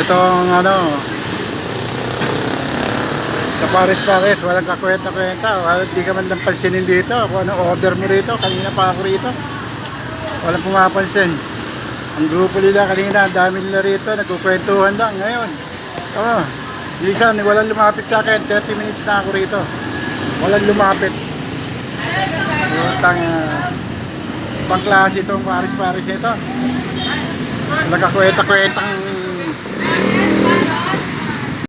Itong ano, sa Paris, walang kakwenta-kwenta. Hindi ka man lang pansinin dito kung ano order mo rito. Kanina pa ako rito, walang pumapansin. Ang grupo nila kanina, ang dami nila rito, nagkukwentuhan lang. Ngayon, minsan walang lumapit sa akin. 30 minutes na ako rito, walang lumapit. Utang, pangklase itong Paris ito. Nagkakwenta-kwentang